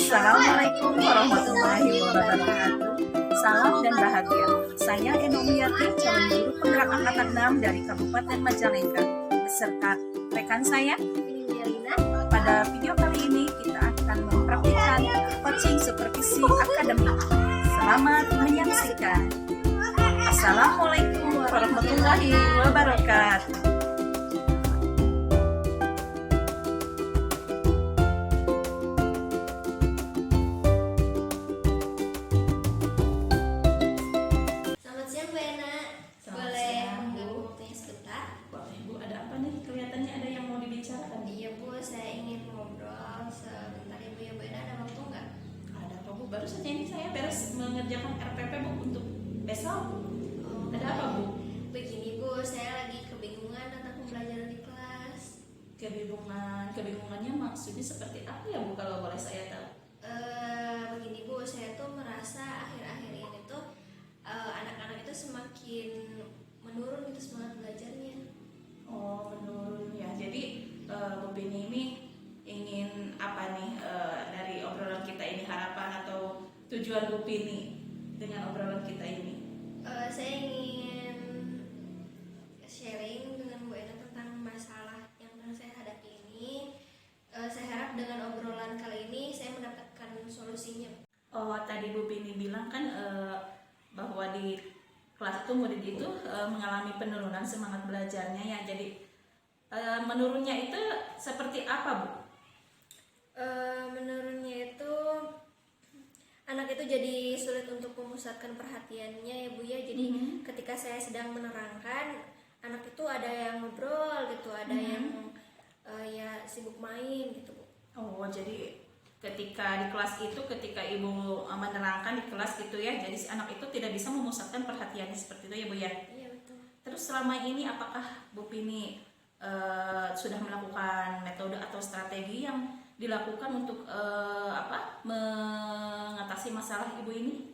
Assalamualaikum warahmatullahi wabarakatuh. Salam dan bahagia. Saya Enomiati, calon guru penggerak angkatan 6 dari Kabupaten Majalengka, beserta rekan saya. Pada video kali ini kita akan mempraktikkan coaching supervisi akademik. Selamat menyaksikan. Assalamualaikum warahmatullahi wabarakatuh. Baru saja ini saya beres mengerjakan RPP Bu untuk besok. Ada apa Bu? Begini Bu, saya lagi kebingungan tentang pembelajaran di kelas. Kebingungannya maksudnya seperti apa ya Bu kalau boleh saya tahu? Begini Bu, saya tuh merasa akhir-akhir ini tuh anak-anak itu semakin menurun gitu semangat belajarnya. Oh, menurun ya. Jadi Bu Bini ini ingin apa nih dari obrolan kita ini, harapan atau tujuan Bu Pini dengan obrolan kita ini? Saya ingin sharing dengan Bu Ena tentang masalah yang saya hadapi ini. Saya harap dengan obrolan kali ini saya mendapatkan solusinya. Oh, tadi Bu Pini bilang kan bahwa di kelas itu murid itu mengalami penurunan semangat belajarnya ya. Jadi menurunnya itu seperti apa Bu? Menurutnya itu anak itu jadi sulit untuk memusatkan perhatiannya ya Bu ya. Jadi ketika saya sedang menerangkan, anak itu ada yang ngobrol gitu, ada yang ya sibuk main gitu Bu. Oh, jadi ketika di kelas itu, ketika Ibu menerangkan di kelas gitu ya, jadi si anak itu tidak bisa memusatkan perhatiannya seperti itu ya Bu ya. Iya betul. Terus selama ini apakah Bu Pini sudah melakukan metode atau strategi yang dilakukan untuk mengatasi masalah Ibu ini?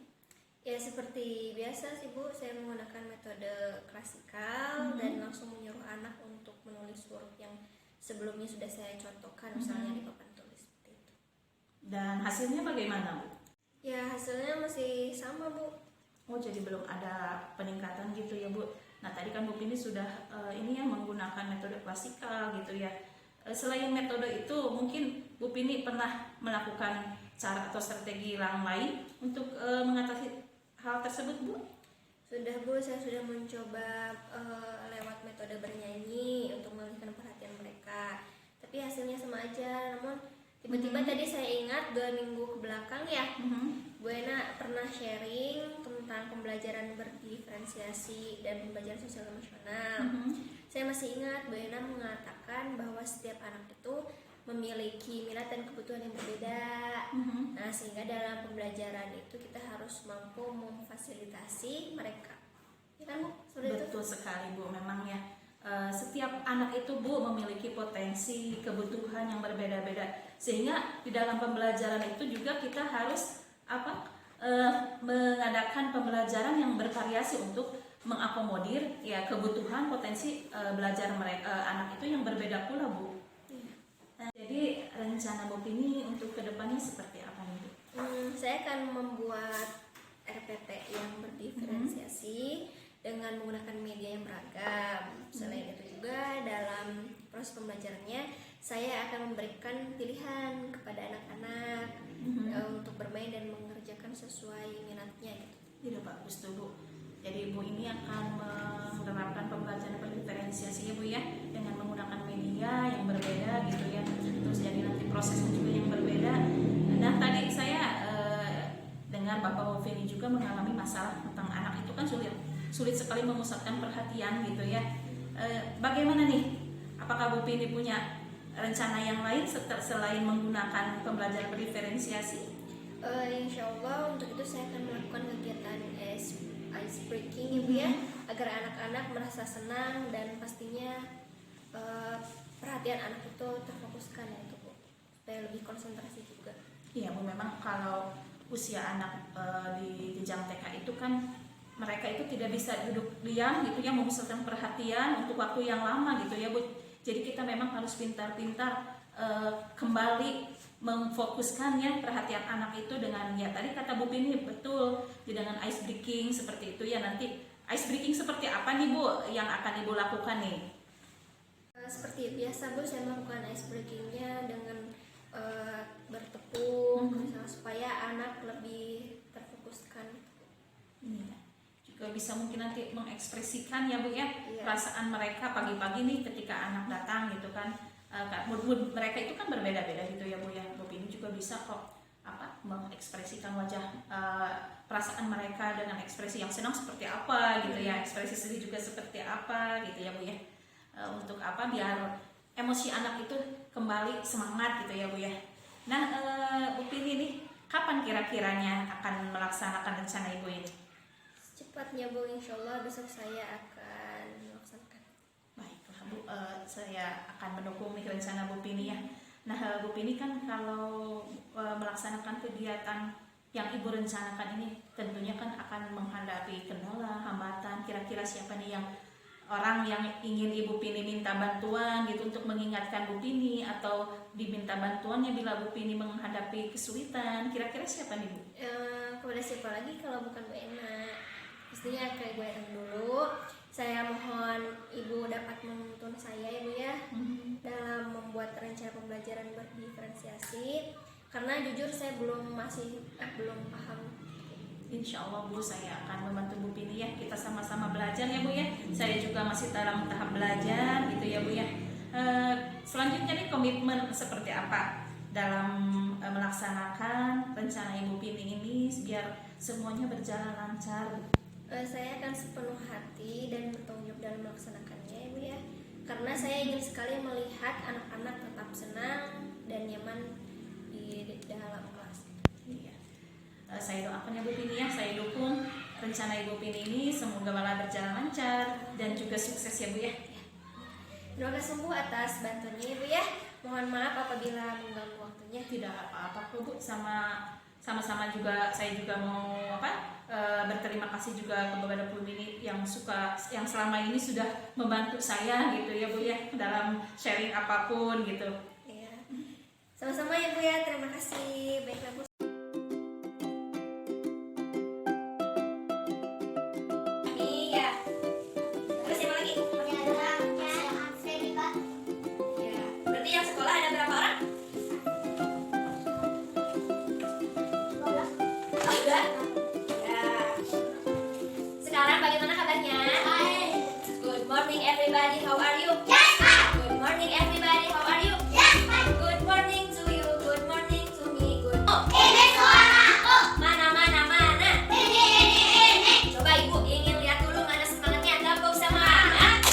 Ya seperti biasa sih Bu, saya menggunakan metode klasikal dan langsung menyuruh anak untuk menulis huruf yang sebelumnya sudah saya contohkan, misalnya di papan tulis seperti itu. Dan hasilnya bagaimana Bu? Ya hasilnya masih sama Bu. Oh, jadi belum ada peningkatan gitu ya Bu. Nah tadi kan Bu Pini sudah ini ya menggunakan metode klasikal gitu ya. Selain metode itu mungkin Bu Pini pernah melakukan cara atau strategi yang lain untuk mengatasi hal tersebut Bu? Sudah Bu, saya sudah mencoba lewat metode bernyanyi untuk mengalihkan perhatian mereka. Tapi hasilnya sama aja. Namun tiba-tiba tadi saya ingat 2 minggu ke belakang ya, Bu Ena pernah sharing tentang pembelajaran berdiferensiasi dan pembelajaran sosial emosional. Saya masih ingat Bu Ena mengatakan bahwa setiap anak itu memiliki minat dan kebutuhan yang berbeda. Nah, sehingga dalam pembelajaran itu kita harus mampu memfasilitasi mereka. Ya kan Bu? Betul sekali Bu, memang ya. Setiap anak itu Bu memiliki potensi kebutuhan yang berbeda-beda, sehingga di dalam pembelajaran itu juga kita harus mengadakan pembelajaran yang bervariasi untuk mengakomodir ya kebutuhan potensi belajar mereka anak itu yang berbeda pula Bu. Nah, jadi rencana Bu Pini untuk kedepannya seperti apa nih Bu? Saya akan membuat RPT yang berdiferensiasi dengan menggunakan media yang beragam. Selain itu juga dalam proses pembelajarannya saya akan memberikan pilihan kepada anak-anak untuk bermain dan mengerjakan sesuai minatnya gitu. Tidak bagus tuh Bu. Jadi Ibu ini akan menerapkan pembelajaran berdiferensiasi ya Bu ya, dengan menggunakan media yang berbeda gitu ya. Terus jadi nanti prosesnya juga yang berbeda. Dan tadi saya dengar Bapak Bu Feni juga mengalami masalah tentang anak itu kan sulit sekali memusatkan perhatian gitu ya. Bagaimana nih? Apakah Bu Feni punya rencana yang lain selain menggunakan pembelajaran berdiferensiasi? Insya Allah untuk itu saya akan melakukan kegiatan ice breaking ya Bu ya, agar anak-anak merasa senang dan pastinya perhatian anak itu terfokuskan gitu Bu, supaya lebih konsentrasi juga. Iya Bu, memang kalau usia anak di jenjang TK itu kan mereka itu tidak bisa duduk diam gitu ya, memusatkan perhatian untuk waktu yang lama gitu ya Bu. Jadi kita memang harus pintar-pintar kembali memfokuskan ya perhatian anak itu dengan ya tadi kata Bu Pini betul, dengan ice breaking seperti itu ya. Nanti ice breaking seperti apa nih Bu yang akan Ibu lakukan nih? Seperti biasa Bu, saya melakukan ice breakingnya dengan bertepung supaya anak lebih terfokuskan. Iya. Juga bisa mungkin nanti mengekspresikan ya Bu ya, Iya. perasaan mereka pagi-pagi nih ketika anak datang gitu kan. Mood mereka itu kan berbeda-beda gitu ya Bu ya. Bu Pini juga bisa kok mengekspresikan wajah perasaan mereka dengan ekspresi yang senang seperti apa gitu ya, ekspresi sedih juga seperti apa gitu ya Bu ya. Untuk apa biar emosi anak itu kembali semangat gitu ya Bu ya. Nah Bu Pini nih kapan kira-kiranya akan melaksanakan rencana Ibu ini? Cepatnya Bu, insya Allah besok saya akan melaksanakan. Baiklah Bu, saya akan mendukung nih rencana Bu Pini ya. Nah Bu Pini kan kalau melaksanakan kegiatan yang Ibu rencanakan ini tentunya kan akan menghadapi kendala, hambatan. Kira-kira siapa nih yang orang yang ingin Ibu Pini minta bantuan gitu untuk mengingatkan Bu Pini atau diminta bantuannya bila Bu Pini menghadapi kesulitan? Kira-kira siapa nih Bu? Kepada siapa lagi kalau bukan Bu Ena? Pastinya ke Ibu Ena dulu. Saya mohon Ibu dapat menuntun saya ya Bu ya dalam membuat rencana pembelajaran berdiferensiasi, karena jujur saya belum paham. Insya Allah Bu, saya akan membantu Bu Pini ya. Kita sama-sama belajar ya Bu ya. Saya juga masih dalam tahap belajar gitu ya Bu ya. Selanjutnya nih komitmen seperti apa dalam melaksanakan rencana Ibu Pini ini biar semuanya berjalan lancar? Saya akan sepenuh hati dan bertanggung jawab dalam melaksanakannya ya Bu ya. Karena saya ingin sekali melihat anak-anak tetap senang dan nyaman di dalam kelas. Iya. Saya doakan ya Bu Pini ya, saya dukung rencana Ibu Pini ini semoga malah berjalan lancar dan juga sukses ya Bu ya. Terima kasih Bu atas bantuannya ya Bu ya. Mohon maaf apabila mengganggu waktunya. Tidak apa-apa Bu, sama-sama juga saya juga mau berterima kasih juga kepada Bu Pini yang selama ini sudah membantu saya gitu ya Bu ya dalam sharing apapun gitu. Iya. Sama-sama ya Bu ya, terima kasih. Baiklah Bu. Iya. Terus siapa lagi? Ya. Berarti yang sekolah ada berapa orang? Ada. Ya. Sekarang bagaimana kabarnya? Good morning everybody, how are you? Good morning everybody, how are you? Good morning to you, good morning to me, good. Mana? Coba Ibu ingin lihat dulu mana semangatnya, gabung sama anak.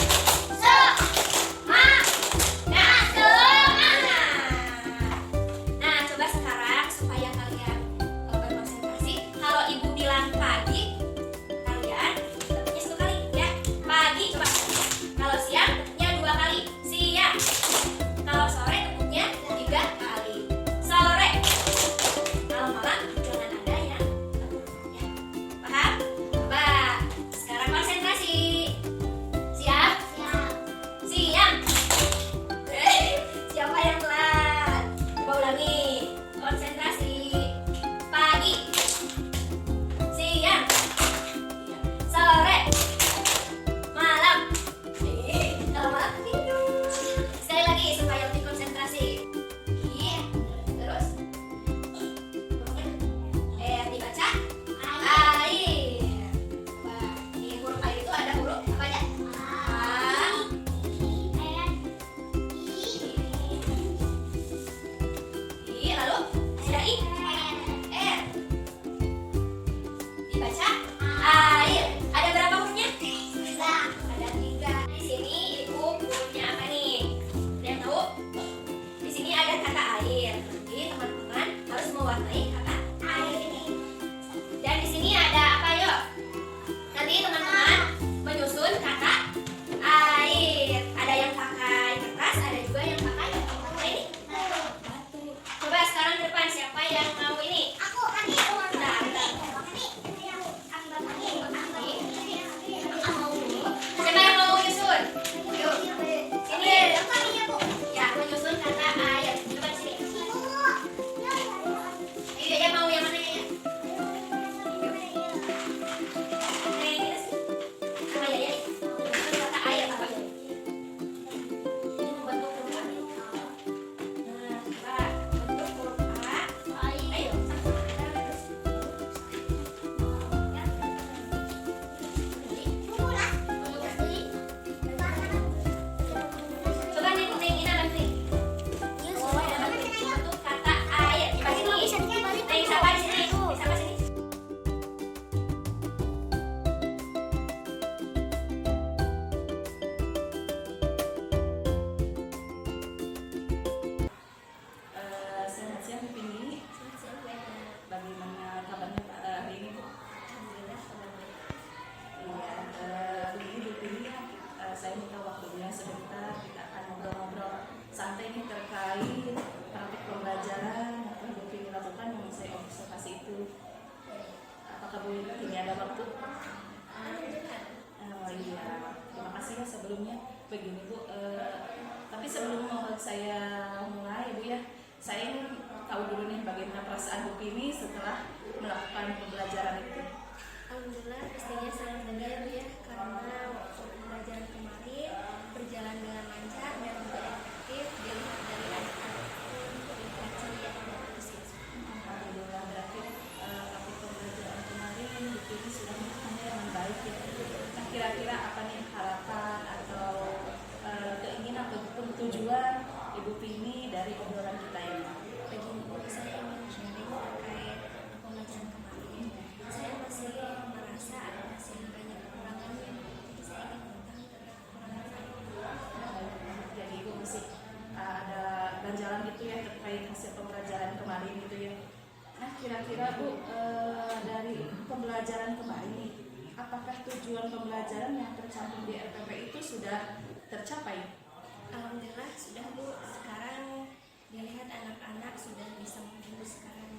Nah, coba sekarang supaya kalian berkonsentrasi. Kalau Ibu bilang pagi, kalian ketuknya 1 kali ya. Pagi coba. Kalau siang ketuknya 2 kali. Siang. Kalau sore ketuknya 3 kali. Sore. Kalau malam jangan ada yang ketuk ya. Paham? Coba. Sekarang konsentrasi. Siap? Siap. Siapa yang telat? Coba ulangi. Konsentrasi. Pagi. Siang. Sore. Malam. Kalau malam tidur. Sekali lagi supaya lebih konsentrasi. Terus. Dibaca. Air. Coba. Di huruf air itu ada huruf apa aja? A. I, lalu sudah I. R. Dibaca air. Ada berapa hurufnya? Ada 3. Di sini Ibu punya apa nih? Ada yang tahu? Di sini ada kata air. Jadi teman-teman harus mewarnai kata air ini. Dan di sini ada apa yuk? Nanti teman-teman menyusun kata air. Ada yang pakai kertas, ada juga yang pakai apa ini? Batu. Coba sekarang ke depan siapa yang mau ini? Nah, bentar. begini Bu, tapi sebelum saya mulai Bu ya, saya ingin tahu dulu nih bagaimana perasaan Bu Pini setelah melakukan pembelajaran itu. Alhamdulillah pastinya sangat lega ya Bu ya, karena waktu pembelajaran kemarin berjalan dengan lancar dan juga efektif, dilihat dari anak-anak pun terlihat ceria dan antusias. Alhamdulillah, berarti tapi pembelajaran kemarin Bu Pini sudah melakukannya dengan baik ya. Nah, kira-kira apa nih harapan atau keinginan ataupun tujuan Ibu Pini dari obrolan kita ini? Begini Bu, saya ingin sharing terkait pembelajaran kemarin. Saya masih merasa masih banyak kekurangannya, jadi saya ingin mengetahui tentang kekurangan saya. Jadi Ibu masih ada ganjalan gitu ya terkait hasil pembelajaran kemarin gitu ya. Nah, kira-kira Bu, dari pembelajaran kemarin nih, apakah tujuan pembelajaran yang tercantum di RPP itu sudah tercapai? Alhamdulillah sudah Bu, sekarang dilihat anak-anak sudah bisa memfokuskan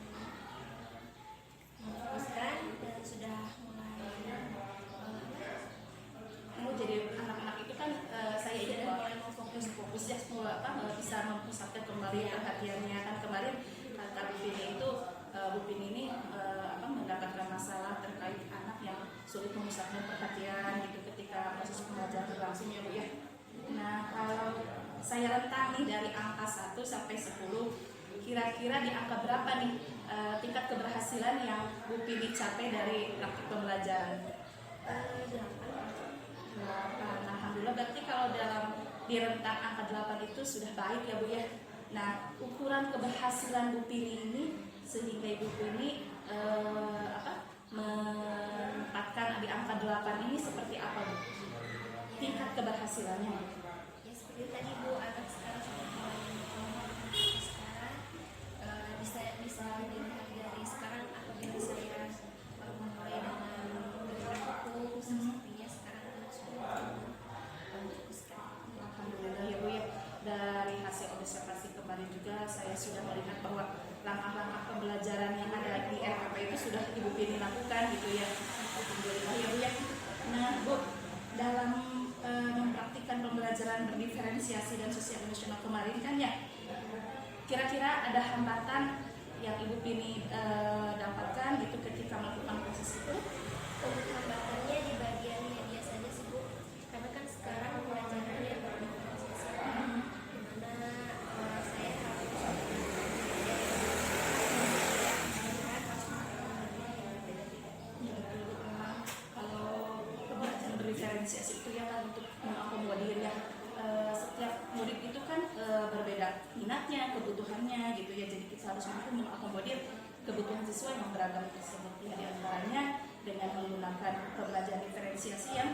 dan sudah mulai Jadi anak-anak itu kan saya ingin mulai fokus ya, bisa mempusatkan kembali perhatiannya. Kan kemarin kata Bu Pini itu Bu Pini ini mendapatkan masalah terkait anak yang sulit memusatkan perhatian gitu ketika proses pembelajaran berlangsung ya Bu ya. Nah, kalau saya rentang nih dari angka 1 sampai 10, kira-kira di angka berapa nih tingkat keberhasilan yang Bu Pini capai dari praktik pembelajaran? 8. Nah, alhamdulillah berarti kalau di rentang angka 8 itu sudah baik ya Bu ya. Nah, ukuran keberhasilan Bu Pini ini sehingga Ibu Pini menempatkan di angka 8 ini seperti apa Bu? Tingkat keberhasilannya. Ya seperti tadi Bu, anak sekarang sudah mulai sekarang bisa dilihat dari sekarang apabila saya memulai dengan bergerak fokus, sepertinya sekarang anak sudah memfokuskan. Alhamdulillah ya Bu ya. Dari hasil observasi kemarin juga saya sudah melihat bahwa langkah-langkah pembelajaran yang ada di RPP itu sudah Ibu Pini lakukan gitu ya. Alhamdulillah ya Bu ya. Nah Bu, dalam mempraktikkan pembelajaran berdiferensiasi dan sosial emosional kemarin kan ya, kira-kira ada hambatan yang Ibu Pini dapatkan gitu ketika melakukan proses itu? Untuk hambatannya di bagian media saja sih Bu, karena kan sekarang pembelajarannya berdiferensiasi, dimana saya harus Ya betul Bu, memang kalau pembelajaran berdiferensiasi itu ya kan untuk mengakomodir ya setiap murid itu kan berbeda minatnya, kebutuhannya gitu ya, jadi kita harus mampu mengakomodir kebutuhan siswa yang beragam tersebut ya, diantaranya dengan menggunakan pembelajaran diferensiasi yang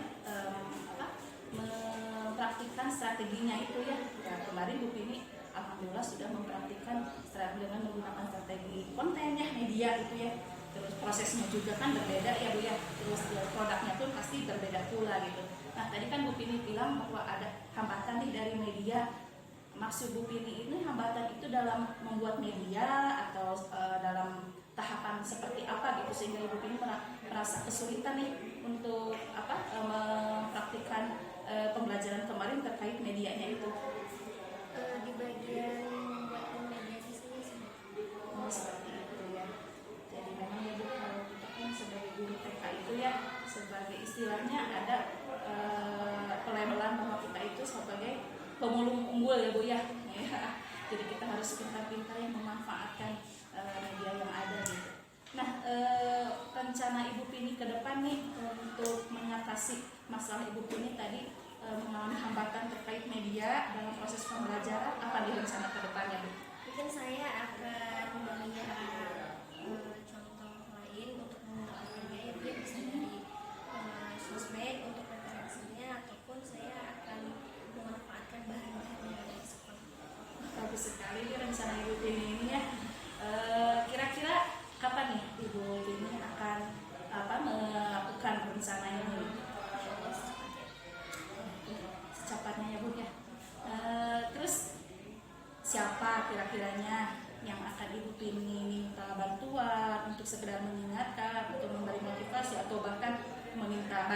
mempraktikkan strateginya itu ya. Ya kemarin Bu Pini alhamdulillah sudah mempraktikkan dengan menggunakan strategi kontennya, media itu ya. Terus prosesnya juga kan berbeda ya Bu ya. Terus produknya pun pasti berbeda pula gitu. Nah tadi kan Bu Pini bilang bahwa ada hambatan nih dari media. Maksud Bu Pini ini hambatan itu dalam membuat media atau dalam tahapan seperti apa gitu sehingga Ibu Pini merasa kesulitan nih untuk mempraktikkan pembelajaran kemarin terkait medianya itu. di bagian membuat media sosial sih. Oh seperti itu ya. Jadi memang ya Bu, kalau kita kan sebagai guru TK itu ya sebagai istilahnya ada pelabelan bahwa kita itu sebagai pemulung unggul ya Bu ya. Jadi kita harus pintar-pintar yang memanfaatkan media yang ada gitu. Nah, rencana Ibu Pini ke depan nih untuk mengatasi masalah Ibu Pini tadi mengalami hambatan terkait media dalam proses pembelajaran, apa nih rencana ke depannya Bu? Mungkin saya akan melihat contoh lain untuk menggunakan media yang dia bisa dari sosmed untuk referensinya, ataupun saya akan memanfaatkan bahan-bahan yang ada di sekolah. Bagus sekali nih rencana Ibu Pini ini ya. Kira-kira kapan nih Ibu Pini akan melakukan rencana ini? Secepatnya ya Bu ya. Terus siapa kira-kiranya yang akan Ibu Pini minta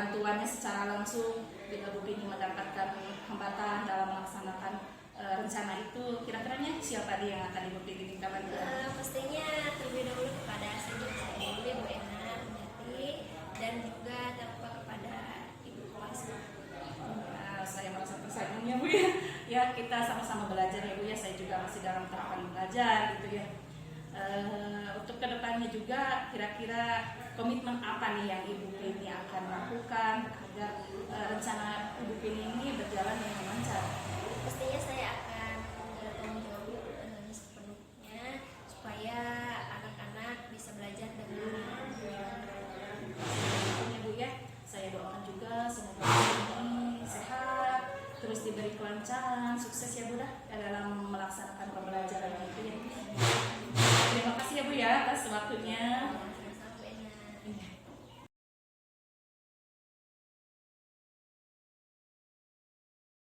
bantuannya secara langsung bila Bu Pini mendapatkan hambatan dalam melaksanakan rencana itu, kira-kiranya siapa dia yang akan Ibu Pini minta bantuan? Pastinya terlebih dahulu kepada senior saya dulu, Bu Ena Mujati, dan juga terlupa kepada Ibu Kelas. Saya merasa tersayangnya Bu ya. Ya, kita sama-sama belajar ya Bu ya. Saya juga masih dalam tahapan belajar gitu ya. Untuk kedepannya juga kira-kira komitmen apa nih yang Ibu Pini akan lakukan agar rencana Ibu Pini ini berjalan dengan lancar? Pastinya saya akan bertanggung jawab sepenuhnya supaya anak-anak bisa belajar dengan Ya Bu ya, saya doakan juga semoga Bu ini sehat, terus diberi kelancaran, sukses ya Bu dah dalam melaksanakan pembelajaran itu ya. Terima kasih ya Bu ya atas waktunya.